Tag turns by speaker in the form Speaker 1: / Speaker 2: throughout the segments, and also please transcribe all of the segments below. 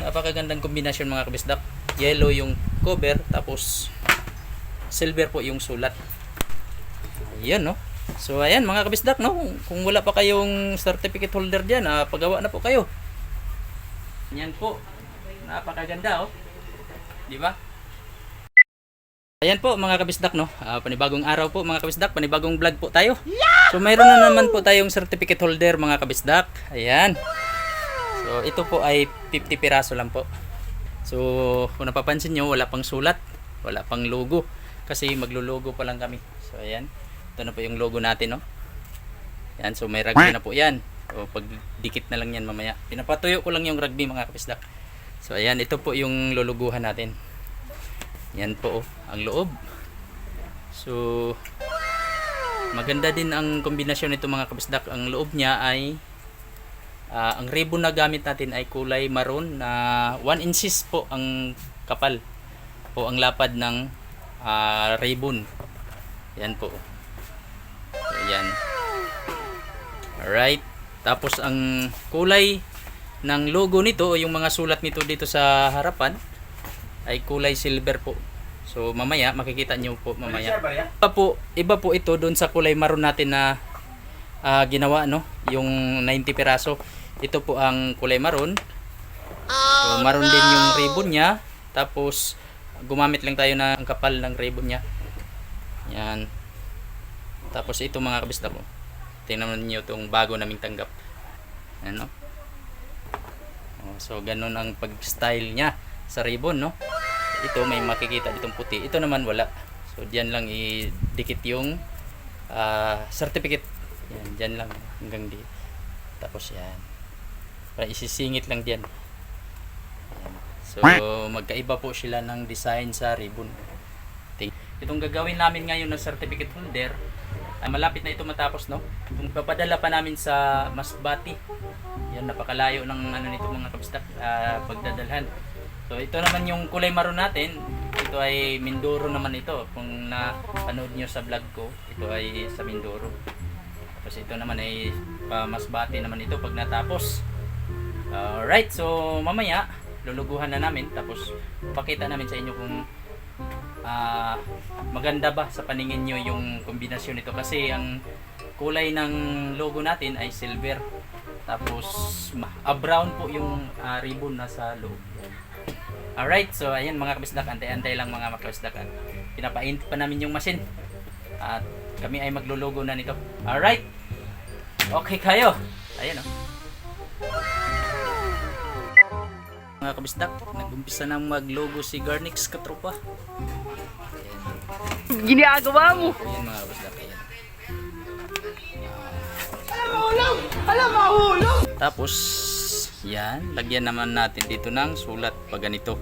Speaker 1: Napakagandang kombinasyon mga kabisdak. Yellow yung cover, tapos silver po yung sulat. Ayan, no? So ayan mga kabisdak, no? Kung wala pa kayong certificate holder dyan, pagawa na po kayo. Yan po. Napakaganda, oh. Di ba? Ayan po mga kabisdak, no? Panibagong araw po mga kabisdak, panibagong vlog po tayo. So mayroon na naman po tayong certificate holder mga kabisdak. Ayan. So ito po ay 50 piraso lang po. So kung napapansin nyo, wala pang sulat, wala pang logo, kasi maglologo pa lang kami. So ayan, ito na po yung logo natin, no? Ayan, so may rugby na po yan. So pag dikit na lang yan mamaya. Pinapatuyo ko lang yung rugby mga kabisdak. So ayan, ito po yung luluguhan natin. Yan po, oh, ang loob. So maganda din ang kombinasyon nito mga kabisdak. Ang loob niya ay ang ribbon na gamit natin ay kulay maroon na 1 inches po ang kapal o ang lapad ng ribbon. Yan po. So, yan. Alright. Tapos ang kulay ng logo nito o yung mga sulat nito dito sa harapan ay kulay silver po. So mamaya makikita nyo po mamaya. Iba po ito doon sa kulay maroon natin na ginawa, no? Yung 90 piraso. Ito po ang kulay maroon. So maroon din yung ribbon niya. Tapos gumamit lang tayo ng kapal ng ribbon niya. Yan. Tapos ito mga kabisdak ko. Tingnan niyo itong bago naming tanggap. Ano? So ganun ang pag-style niya sa ribbon, no? Ito may makikita ditong puti. Ito naman wala. So diyan lang idikit yung certificate. Yan, diyan lang hanggang di. Tapos yan. Para isisingit lang diyan. Yan. So magkaiba po sila ng design sa ribbon. Itong gagawin namin ngayon ng certificate holder, ay malapit na ito matapos, no? Itong papadala pa namin sa Masbate. Yan, napakalayo ng ano nito mga kabisdak, pagdadalhan. So ito naman yung kulay maroon natin. Ito ay Mindoro naman ito. Kung napanood nyo sa vlog ko, ito ay sa Mindoro. Tapos ito naman ay Masbate naman ito pag natapos. Alright, so mamaya luluguhan na namin. Tapos pakita namin sa inyo kung maganda ba sa paningin nyo yung kombinasyon nito. Kasi ang kulay ng logo natin ay silver. Tapos brown po yung ribbon nasa loob. Alright, so ayan mga kabisdak, antay-antay lang mga kabisdak. Pinapaint pa namin yung machine. At kami ay maglulugo na nito. Alright. Okay kayo. Ayan, oh. Mga kabisdak, nag-umpisa nang maglogo si Garnix katropa. Ayan.
Speaker 2: Ginagawa mo.
Speaker 1: Ayan mga kabisdak, ayan.
Speaker 2: Alam mahulog.
Speaker 1: Tapos yan, lagyan naman natin dito ng sulat pag ganito.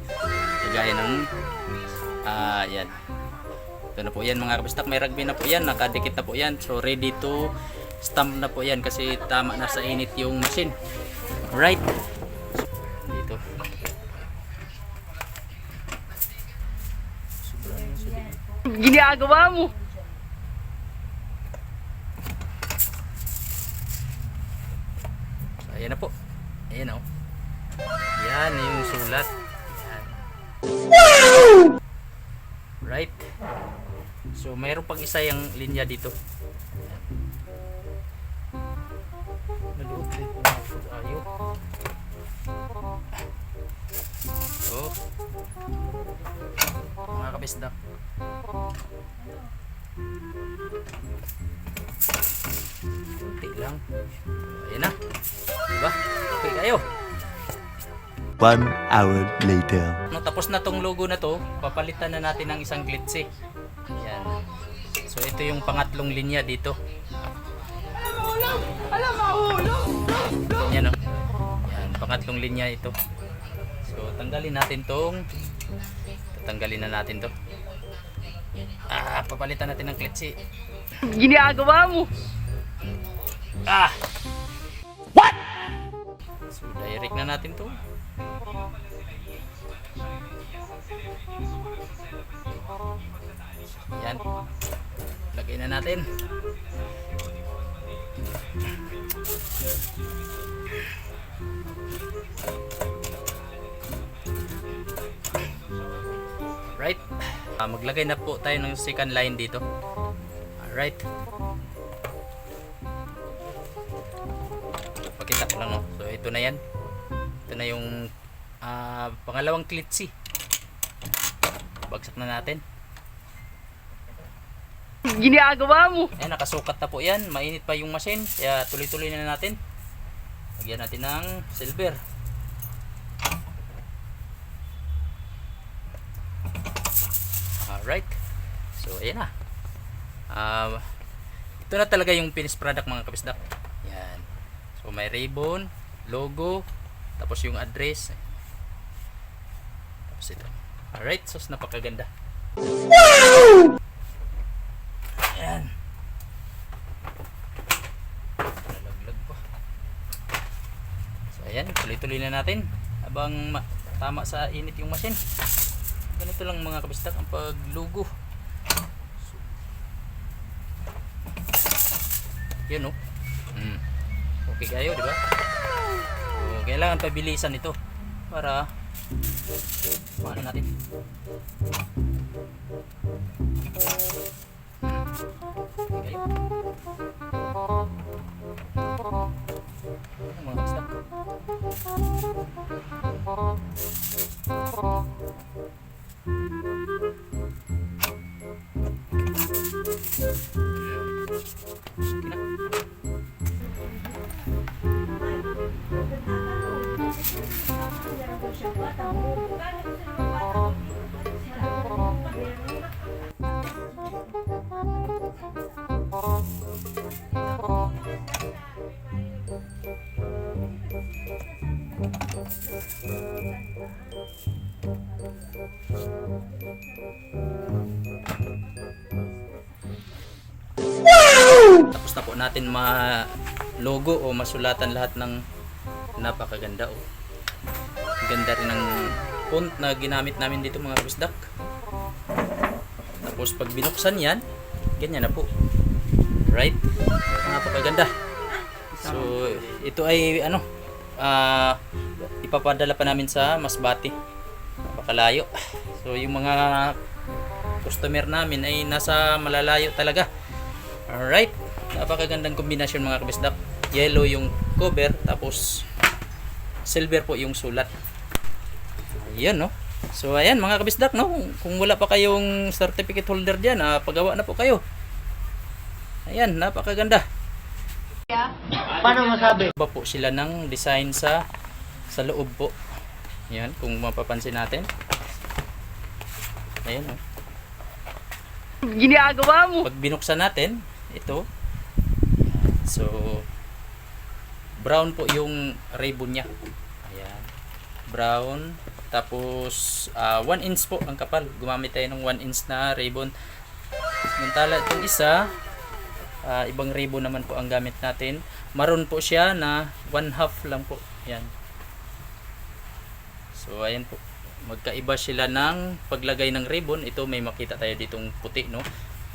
Speaker 1: Kagaya ng yan. Ito na po yan mga kabistak, may rugby na po yan, nakadikit na po yan. So ready to stamp na po yan kasi tama na sa init yung machine. Right. Dito.
Speaker 2: Ginagawa mo.
Speaker 1: Ayan na po. Ayan, oh. Yan yung sulat. Yan.
Speaker 2: Wow!
Speaker 1: Right. So mayroon pang isa yung linya dito. Naluot din po tayo. So mga kabisdak, kunti lang. Ayan na. Diba? Okay kayo.
Speaker 3: 1 hour later.
Speaker 1: No, tapos na tong logo na to, papalitan na natin ng isang glitzy. Yan. So ito yung pangatlong linya dito.
Speaker 2: Alam mahulog.
Speaker 1: Yan, oh. Yan, pangatlong linya ito. So tanggalin natin tong, tatanggalin na natin to. Papalitan natin ng glitzy.
Speaker 2: Ginagawa mo.
Speaker 1: What? So direct na natin to. Yan. Lagay na natin. Maglagay na po tayo ng second line dito. Alright. Pakita ko lang, no. So ito na yan. Ito na yung pangalawang klitsi. Bagsak na natin.
Speaker 2: Ginagawa mo.
Speaker 1: Ayan, nakasukat na po yan. Mainit pa yung machine. Kaya tuloy-tuloy na natin. Lagyan natin ng silver. Alright. So, ayan na. Ito na talaga yung finished product mga kabisdak. Yan. So, may ribbon, logo, tapos yung address. Tapos ito. Alright. So, napakaganda. Wow! Ayan. Nalaglag pa. So, ayan. Tuloy-tuloy na natin. Habang tama sa init yung machine. Ganito lang mga kabistak ang paglugo. So, yun o. Okay kayo, di ba? So, kailangan pabilisan ito para paano natin. Okay kayo. Ano mga kabistak? Tapos na po natin ma-logo o masulatan lahat ng napakaganda o ganda rin ng font na ginamit namin dito mga kabisdak. Tapos pag binuksan yan, ganyan na po. Right? Napakaganda. So ito ay ipapadala pa namin sa Masbate. Napakalayo. So yung mga customer namin ay nasa malalayo talaga. Alright, napakagandang kombinasyon mga kabisdak. Yellow yung cover, tapos silver po yung sulat. Ayan, no. So ayan mga kabisdak, no. Kung wala pa kayong certificate holder dyan, pagawa na po kayo. Ayan, napakaganda.
Speaker 2: Paano masabi?
Speaker 1: Iba po sila ng design sa loob po. Ayan, kung mapapansin natin. Ayan, no.
Speaker 2: Ginagawa mo.
Speaker 1: Pag binuksan natin, ito. So, brown po yung ribbon niya. Ayan. Brown. Tapos, 1 inch po ang kapal. Gumamit tayo ng 1 inch na ribbon. Samantala itong isa, ibang ribbon naman po ang gamit natin. Maroon po siya na 1/2 lang po. Ayan. So, ayan po. Magkaiba sila ng paglagay ng ribbon. Ito may makita tayo ditong puti, no?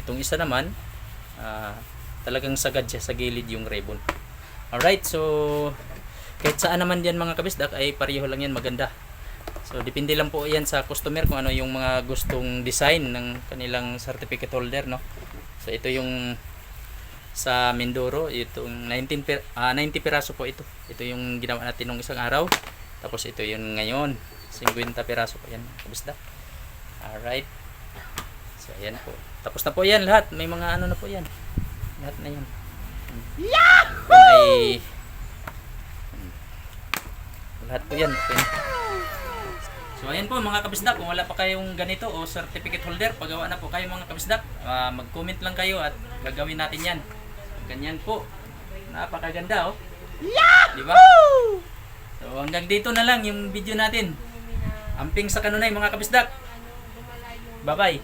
Speaker 1: Itong isa naman, talagang sagad siya sa gilid yung ribbon. Alright, so kahit saan naman yan mga kabisdak ay pareho lang yan maganda. So depende lang po yan sa customer kung ano yung mga gustong design ng kanilang certificate holder, no? So ito yung sa Mindoro, itong 90 piraso po ito. Ito yung ginawa natin nung isang araw. Tapos ito yung ngayon, 50 piraso po yan kabisdak. Alright. So ayan po. Tapos na po yan lahat. May mga ano na po yan. Lahat na yan. Yahoo! Ay, lahat po yan. Okay. So ayan po mga kabisdak. Kung wala pa kayong ganito o certificate holder, pagawa na po kayo mga kabisdak. Mag-comment lang kayo at gagawin natin yan. Ganyan po. Napakaganda, oh. Yahoo! Diba? So hanggang dito na lang yung video natin. Amping sa kanunay mga kabisdak. Bye bye.